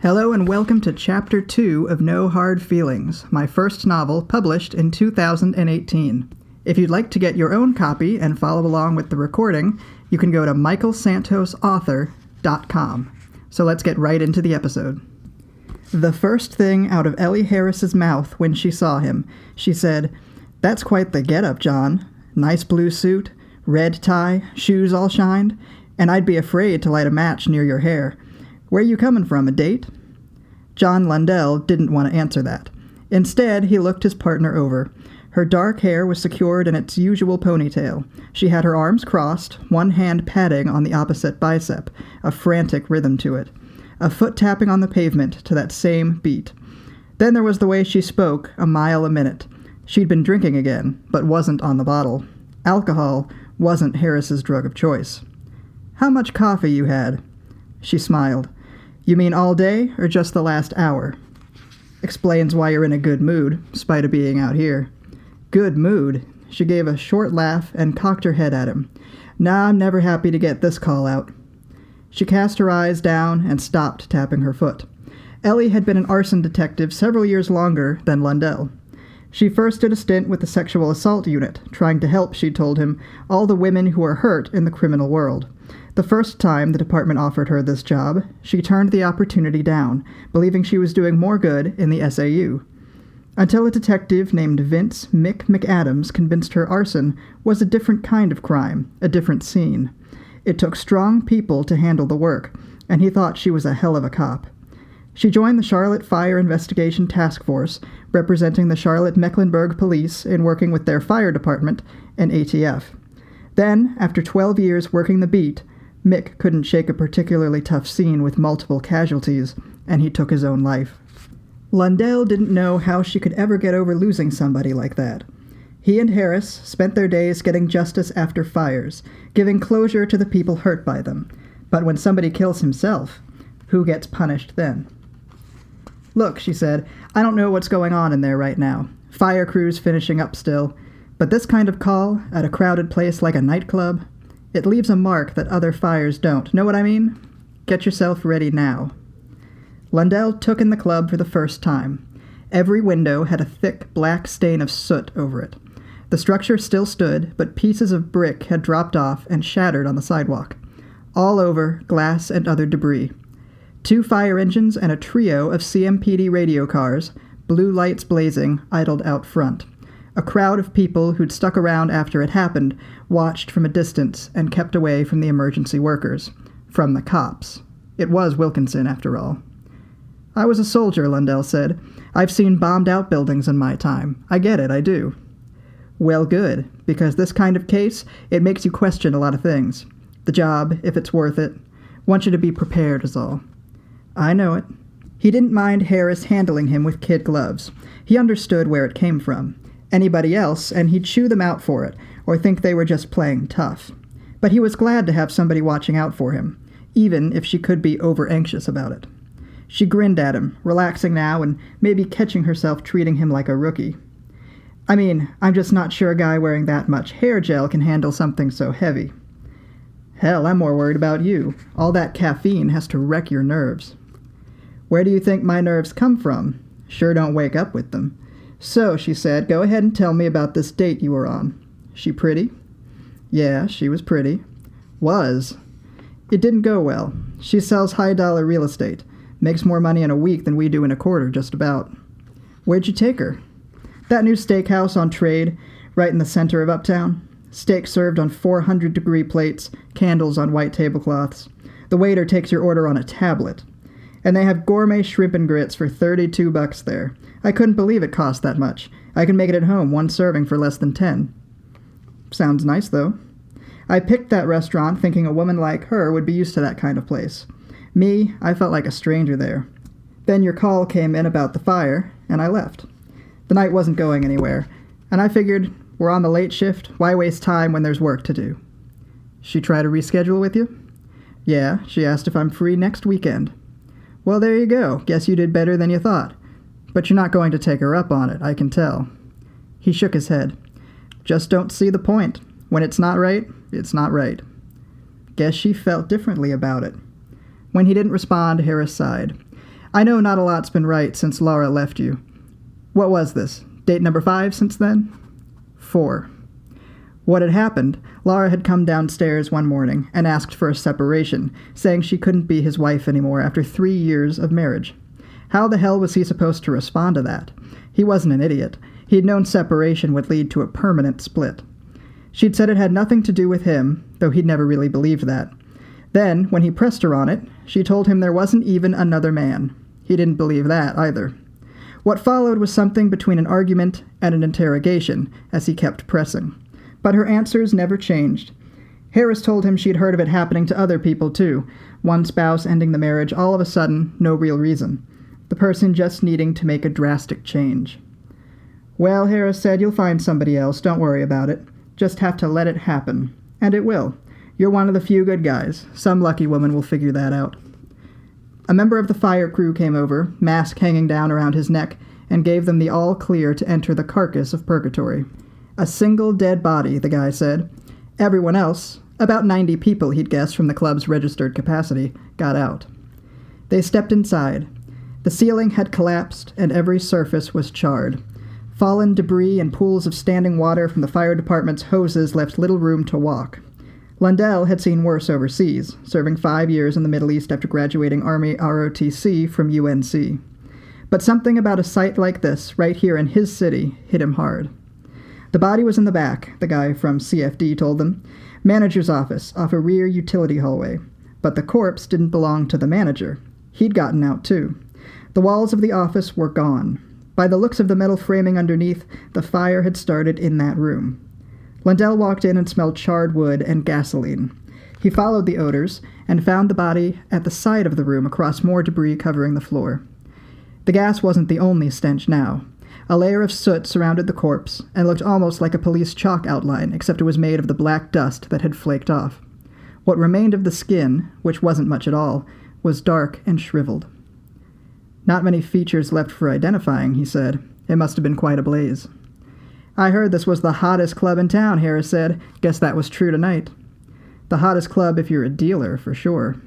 Hello and welcome to Chapter 2 of No Hard Feelings, my first novel published in 2018. If you'd like to get your own copy and follow along with the recording, you can go to MichaelSantosAuthor.com. So let's get right into the episode. The first thing out of Ellie Harris's mouth when she saw him, she said, "That's quite the get-up, John. Nice blue suit, red tie, shoes all shined, and I'd be afraid to light a match near your hair. Where you coming from, a date?" John Lundell didn't want to answer that. Instead, he looked his partner over. Her dark hair was secured in its usual ponytail. She had her arms crossed, one hand patting on the opposite bicep, a frantic rhythm to it. A foot tapping on the pavement to that same beat. Then there was the way she spoke, a mile a minute. She'd been drinking again, but wasn't on the bottle. Alcohol wasn't Harris's drug of choice. "How much coffee you had?" She smiled. "You mean all day, or just the last hour?" "Explains why you're in a good mood, spite of being out here." "Good mood?" She gave a short laugh and cocked her head at him. "Nah, I'm never happy to get this call out." She cast her eyes down and stopped tapping her foot. Ellie had been an arson detective several years longer than Lundell. She first did a stint with the sexual assault unit, trying to help, she told him, all the women who are hurt in the criminal world. The first time the department offered her this job, she turned the opportunity down, believing she was doing more good in the SAU. Until a detective named Vince Mick McAdams convinced her arson was a different kind of crime, a different scene. It took strong people to handle the work, and he thought she was a hell of a cop. She joined the Charlotte Fire Investigation Task Force, representing the Charlotte-Mecklenburg Police in working with their fire department and ATF. Then, after 12 years working the beat, Mick couldn't shake a particularly tough scene with multiple casualties, and he took his own life. Lundell didn't know how she could ever get over losing somebody like that. He and Harris spent their days getting justice after fires, giving closure to the people hurt by them. But when somebody kills himself, who gets punished then? "Look," she said, "I don't know what's going on in there right now. Fire crews finishing up still. But this kind of call, at a crowded place like a nightclub, it leaves a mark that other fires don't. Know what I mean? Get yourself ready now." Lundell took in the club for the first time. Every window had a thick black stain of soot over it. The structure still stood, but pieces of brick had dropped off and shattered on the sidewalk. All over, glass and other debris. 2 fire engines and a trio of CMPD radio cars, blue lights blazing, idled out front. A crowd of people who'd stuck around after it happened watched from a distance and kept away from the emergency workers. From the cops. It was Wilkinson, after all. "I was a soldier," Lundell said. "I've seen bombed-out buildings in my time. I get it, I do." "Well, good, because this kind of case, it makes you question a lot of things. The job, if it's worth it. Want you to be prepared is all." "I know it." He didn't mind Harris handling him with kid gloves. He understood where it came from. Anybody else, and he'd chew them out for it, or think they were just playing tough. But he was glad to have somebody watching out for him, even if she could be over-anxious about it. She grinned at him, relaxing now and maybe catching herself treating him like a rookie. "I mean, I'm just not sure a guy wearing that much hair gel can handle something so heavy." "Hell, I'm more worried about you. All that caffeine has to wreck your nerves." "Where do you think my nerves come from? Sure don't wake up with them. So," she said, "go ahead and tell me about this date you were on. She pretty?" "Yeah, she was pretty." "Was?" "It didn't go well. She sells high-dollar real estate. Makes more money in a week than we do in a quarter, just about." "Where'd you take her?" "That new steakhouse on Trade, right in the center of Uptown. Steak served on 400-degree plates, candles on white tablecloths. The waiter takes your order on a tablet. And they have gourmet shrimp and grits for $32 there. I couldn't believe it cost that much. I can make it at home, one serving for less than 10. "Sounds nice, though." "I picked that restaurant thinking a woman like her would be used to that kind of place. Me, I felt like a stranger there. Then your call came in about the fire, and I left. The night wasn't going anywhere, and I figured, we're on the late shift, why waste time when there's work to do?" "She tried to reschedule with you?" "Yeah, she asked if I'm free next weekend." "Well, there you go. Guess you did better than you thought. But you're not going to take her up on it, I can tell." He shook his head. "Just don't see the point. When it's not right, it's not right." Guess she felt differently about it. When he didn't respond, Harris sighed. I know not a lot's been right since Laura left you. What was this? Date number 5 since then? 4. What had happened? Laura had come downstairs one morning and asked for a separation, saying she couldn't be his wife anymore after 3 years of marriage. How the hell was he supposed to respond to that? He wasn't an idiot. He'd known separation would lead to a permanent split. She'd said it had nothing to do with him, though he'd never really believed that. Then, when he pressed her on it, she told him there wasn't even another man. He didn't believe that either. What followed was something between an argument and an interrogation, as he kept pressing. But her answers never changed. Harris told him she'd heard of it happening to other people, too. One spouse ending the marriage all of a sudden, no real reason. The person just needing to make a drastic change. Well, Harris said, you'll find somebody else. Don't worry about it. Just have to let it happen. And it will. You're one of the few good guys. Some lucky woman will figure that out. A member of the fire crew came over, mask hanging down around his neck, and gave them the all clear to enter the carcass of purgatory. A single dead body, the guy said. Everyone else, about 90 people he'd guessed from the club's registered capacity, got out. They stepped inside. The ceiling had collapsed, and every surface was charred. Fallen debris and pools of standing water from the fire department's hoses left little room to walk. Lundell had seen worse overseas, serving 5 years in the Middle East after graduating Army ROTC from UNC. But something about a site like this, right here in his city, hit him hard. The body was in the back, the guy from CFD told them. Manager's office, off a rear utility hallway. But the corpse didn't belong to the manager. He'd gotten out too. The walls of the office were gone. By the looks of the metal framing underneath, the fire had started in that room. Lundell walked in and smelled charred wood and gasoline. He followed the odors and found the body at the side of the room across more debris covering the floor. The gas wasn't the only stench now. A layer of soot surrounded the corpse and looked almost like a police chalk outline, except it was made of the black dust that had flaked off. What remained of the skin, which wasn't much at all, was dark and shriveled. Not many features left for identifying, he said. It must have been quite a blaze. I heard this was the hottest club in town, Harris said. Guess that was true tonight. The hottest club if you're a dealer, for sure.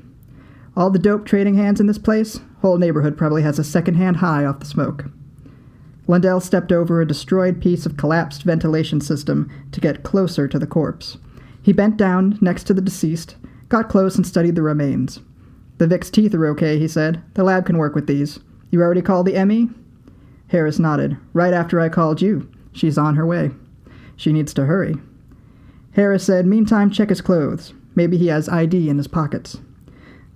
All the dope trading hands in this place? Whole neighborhood probably has a second-hand high off the smoke. Lundell stepped over a destroyed piece of collapsed ventilation system to get closer to the corpse. He bent down next to the deceased, got close and studied the remains. The Vic's teeth are okay, he said. The lab can work with these. You already called the ME? Harris nodded. Right after I called you. She's on her way. She needs to hurry. Harris said, meantime, check his clothes. Maybe he has ID in his pockets.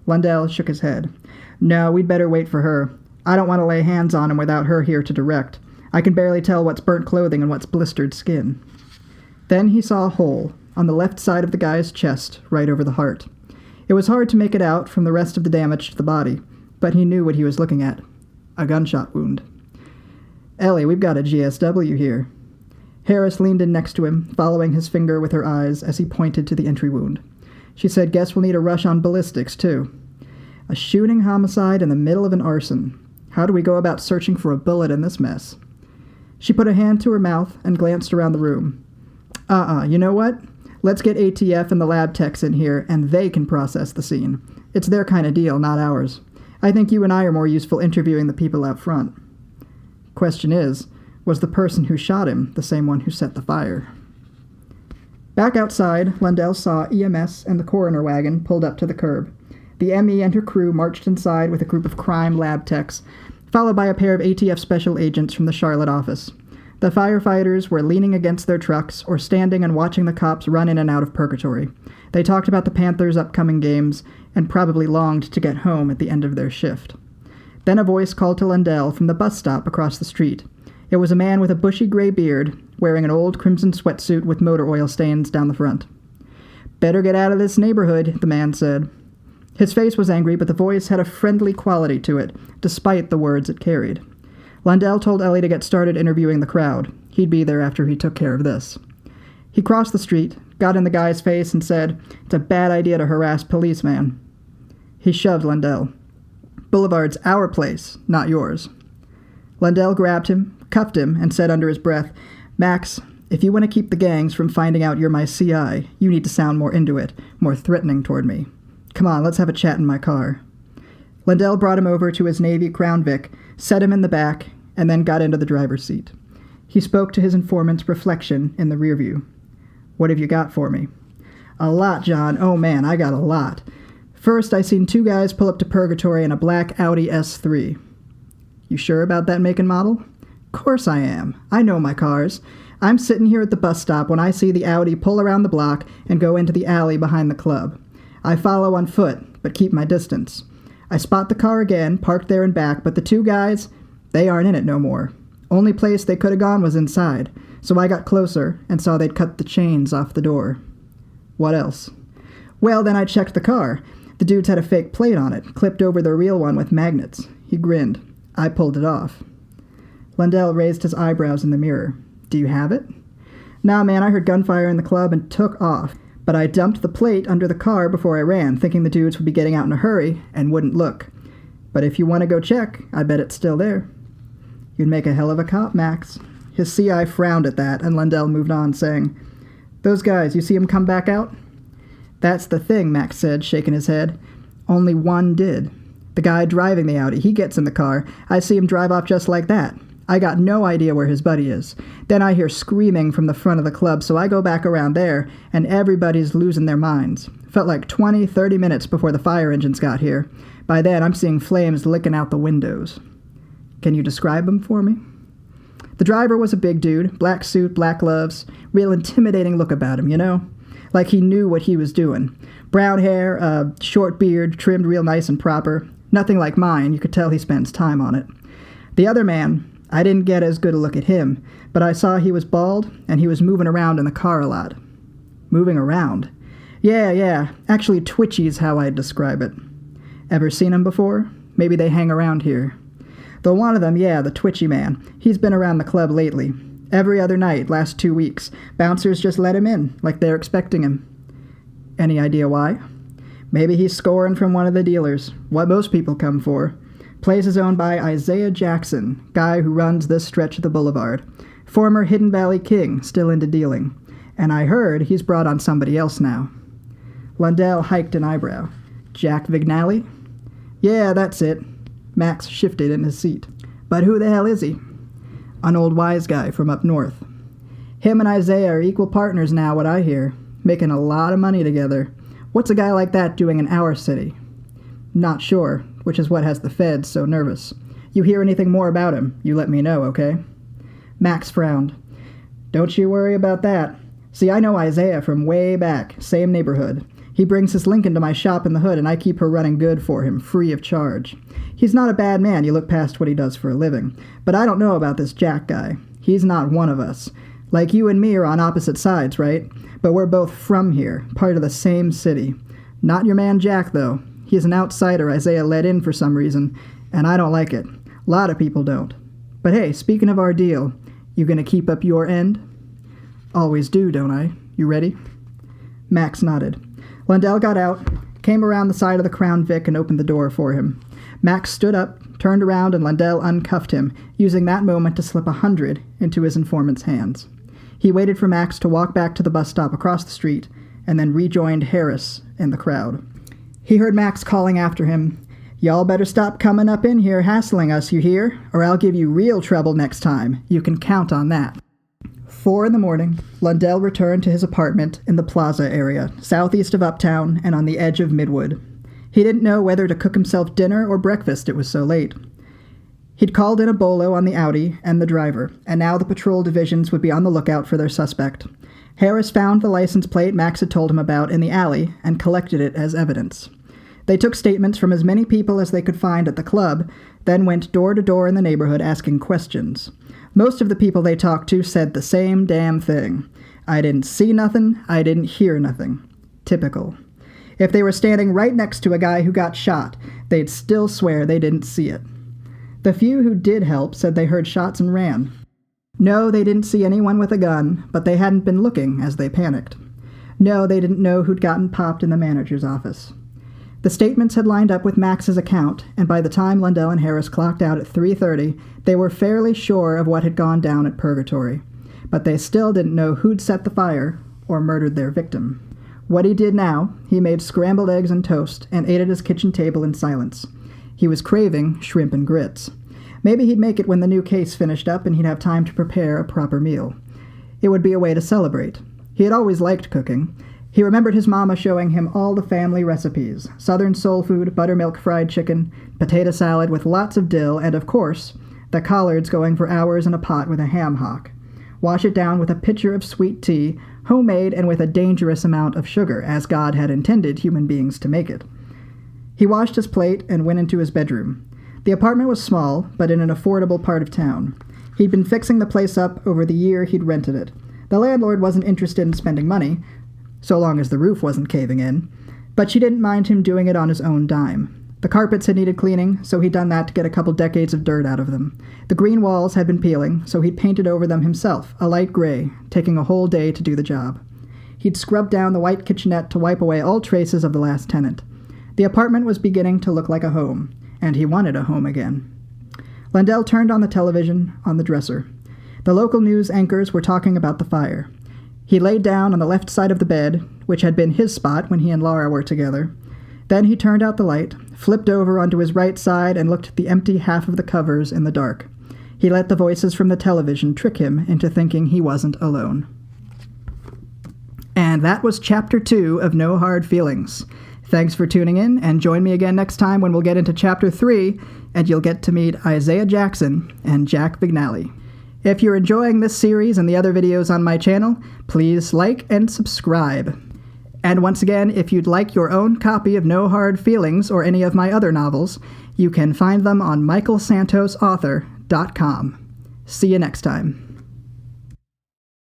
Lundell shook his head. No, we'd better wait for her. I don't want to lay hands on him without her here to direct. I can barely tell what's burnt clothing and what's blistered skin. Then he saw a hole on the left side of the guy's chest, right over the heart. It was hard to make it out from the rest of the damage to the body, but he knew what he was looking at. A gunshot wound. Ellie, we've got a GSW here. Harris leaned in next to him, following his finger with her eyes as he pointed to the entry wound. She said, guess we'll need a rush on ballistics, too. A shooting homicide in the middle of an arson. How do we go about searching for a bullet in this mess? She put a hand to her mouth and glanced around the room. You know what? Let's get ATF and the lab techs in here, and they can process the scene. It's their kind of deal, not ours. I think you and I are more useful interviewing the people out front. Question is, was the person who shot him the same one who set the fire? Back outside, Lundell saw EMS and the coroner wagon pulled up to the curb. The ME and her crew marched inside with a group of crime lab techs, followed by a pair of ATF special agents from the Charlotte office. The firefighters were leaning against their trucks or standing and watching the cops run in and out of purgatory. They talked about the Panthers' upcoming games and probably longed to get home at the end of their shift. Then a voice called to Lundell from the bus stop across the street. It was a man with a bushy gray beard, wearing an old crimson sweatsuit with motor oil stains down the front. Better get out of this neighborhood, the man said. His face was angry, but the voice had a friendly quality to it, despite the words it carried. Lundell told Ellie to get started interviewing the crowd. He'd be there after he took care of this. He crossed the street, got in the guy's face, and said, "It's a bad idea to harass policeman." He shoved Lundell. "Boulevard's our place, not yours." Lundell grabbed him, cuffed him, and said under his breath, "Max, if you want to keep the gangs from finding out you're my CI, you need to sound more into it, more threatening toward me. Come on, let's have a chat in my car." Lundell brought him over to his Navy Crown Vic, set him in the back, and then got into the driver's seat. He spoke to his informant's reflection in the rear view. "What have you got for me?" "A lot, John. Oh, man, I got a lot. First, I seen 2 guys pull up to Purgatory in a black Audi S3. "You sure about that make and model?" "Course I am. I know my cars. I'm sitting here at the bus stop when I see the Audi pull around the block and go into the alley behind the club. I follow on foot, but keep my distance. I spot the car again, parked there and back, but the 2 guys, they aren't in it no more. Only place they could have gone was inside, so I got closer and saw they'd cut the chains off the door." "What else?" "Well, then I checked the car. The dudes had a fake plate on it, clipped over the real one with magnets." He grinned. "I pulled it off." Lundell raised his eyebrows in the mirror. "Do you have it?" "Nah, man, I heard gunfire in the club and took off. But I dumped the plate under the car before I ran, thinking the dudes would be getting out in a hurry and wouldn't look. But if you want to go check, I bet it's still there." "You'd make a hell of a cop, Max." His CI frowned at that, and Lundell moved on, saying, "Those guys, you see them come back out?" "That's the thing," Max said, shaking his head. "Only one did. The guy driving the Audi, he gets in the car. I see him drive off just like that. I got no idea where his buddy is. Then I hear screaming from the front of the club, so I go back around there, and everybody's losing their minds. Felt like 20, 30 minutes before the fire engines got here. By then, I'm seeing flames licking out the windows." "Can you describe him for me?" "The driver was a big dude, black suit, black gloves, real intimidating look about him, you know? Like he knew what he was doing. Brown hair, a short beard, trimmed real nice and proper. Nothing like mine, you could tell he spends time on it. The other man, I didn't get as good a look at him, but I saw he was bald, and he was moving around in the car a lot." "Moving around?" Yeah. Actually twitchy is how I'd describe it." "Ever seen him before? Maybe they hang around here." "The one of them, yeah, the twitchy man. He's been around the club lately. Every other night, last 2 weeks. Bouncers just let him in, like they're expecting him." "Any idea why?" "Maybe he's scoring from one of the dealers. What most people come for. Place is owned by Isaiah Jackson, guy who runs this stretch of the boulevard. Former Hidden Valley King, still into dealing. And I heard he's brought on somebody else now." Lundell hiked an eyebrow. "Jack Vignali?" "Yeah, that's it." Max shifted in his seat. "But who the hell is he?" "An old wise guy from up north. Him and Isaiah are equal partners now, what I hear. Making a lot of money together. What's a guy like that doing in our city?" "Not sure, which is what has the feds so nervous. You hear anything more about him, you let me know, okay?" Max frowned. "Don't you worry about that. See, I know Isaiah from way back, same neighborhood. He brings his Lincoln to my shop in the hood, and I keep her running good for him, free of charge. He's not a bad man, you look past what he does for a living. But I don't know about this Jack guy. He's not one of us. Like you and me are on opposite sides, right? But we're both from here, part of the same city. Not your man Jack, though. He's an outsider Isaiah let in for some reason, and I don't like it. A lot of people don't. But hey, speaking of our deal, you gonna keep up your end?" "Always do, don't I? You ready?" Max nodded. Lundell got out, came around the side of the Crown Vic and opened the door for him. Max stood up, turned around, and Lundell uncuffed him, using that moment to slip 100 into his informant's hands. He waited for Max to walk back to the bus stop across the street, and then rejoined Harris in the crowd. He heard Max calling after him, "Y'all better stop coming up in here hassling us, you hear? Or I'll give you real trouble next time. You can count on that." 4 a.m, Lundell returned to his apartment in the Plaza area, southeast of Uptown and on the edge of Midwood. He didn't know whether to cook himself dinner or breakfast, it was so late. He'd called in a bolo on the Audi and the driver, and now the patrol divisions would be on the lookout for their suspect. Harris found the license plate Max had told him about in the alley and collected it as evidence. They took statements from as many people as they could find at the club, then went door to door in the neighborhood asking questions. Most of the people they talked to said the same damn thing. "I didn't see nothing, I didn't hear nothing." Typical. If they were standing right next to a guy who got shot, they'd still swear they didn't see it. The few who did help said they heard shots and ran. No, they didn't see anyone with a gun, but they hadn't been looking as they panicked. No, they didn't know who'd gotten popped in the manager's office. The statements had lined up with Max's account, and by the time Lundell and Harris clocked out at 3:30, they were fairly sure of what had gone down at Purgatory. But they still didn't know who'd set the fire or murdered their victim. What he did now, he made scrambled eggs and toast and ate at his kitchen table in silence. He was craving shrimp and grits. Maybe he'd make it when the new case finished up and he'd have time to prepare a proper meal. It would be a way to celebrate. He had always liked cooking. He remembered his mama showing him all the family recipes: Southern soul food, buttermilk fried chicken, potato salad with lots of dill, and of course, the collards going for hours in a pot with a ham hock. Wash it down with a pitcher of sweet tea, homemade and with a dangerous amount of sugar, as God had intended human beings to make it. He washed his plate and went into his bedroom. The apartment was small, but in an affordable part of town. He'd been fixing the place up over the year he'd rented it. The landlord wasn't interested in spending money, so long as the roof wasn't caving in, but she didn't mind him doing it on his own dime. The carpets had needed cleaning, so he'd done that to get a couple decades of dirt out of them. The green walls had been peeling, so he'd painted over them himself, a light gray, taking a whole day to do the job. He'd scrubbed down the white kitchenette to wipe away all traces of the last tenant. The apartment was beginning to look like a home, and he wanted a home again. Lendell turned on the television on the dresser. The local news anchors were talking about the fire. He laid down on the left side of the bed, which had been his spot when he and Laura were together. Then he turned out the light, flipped over onto his right side, and looked at the empty half of the covers in the dark. He let the voices from the television trick him into thinking he wasn't alone. And that was Chapter 2 of No Hard Feelings. Thanks for tuning in, and join me again next time when we'll get into Chapter 3, and you'll get to meet Isaiah Jackson and Jack Vignali. If you're enjoying this series and the other videos on my channel, please like and subscribe. And once again, if you'd like your own copy of No Hard Feelings or any of my other novels, you can find them on MichaelSantosAuthor.com. See you next time.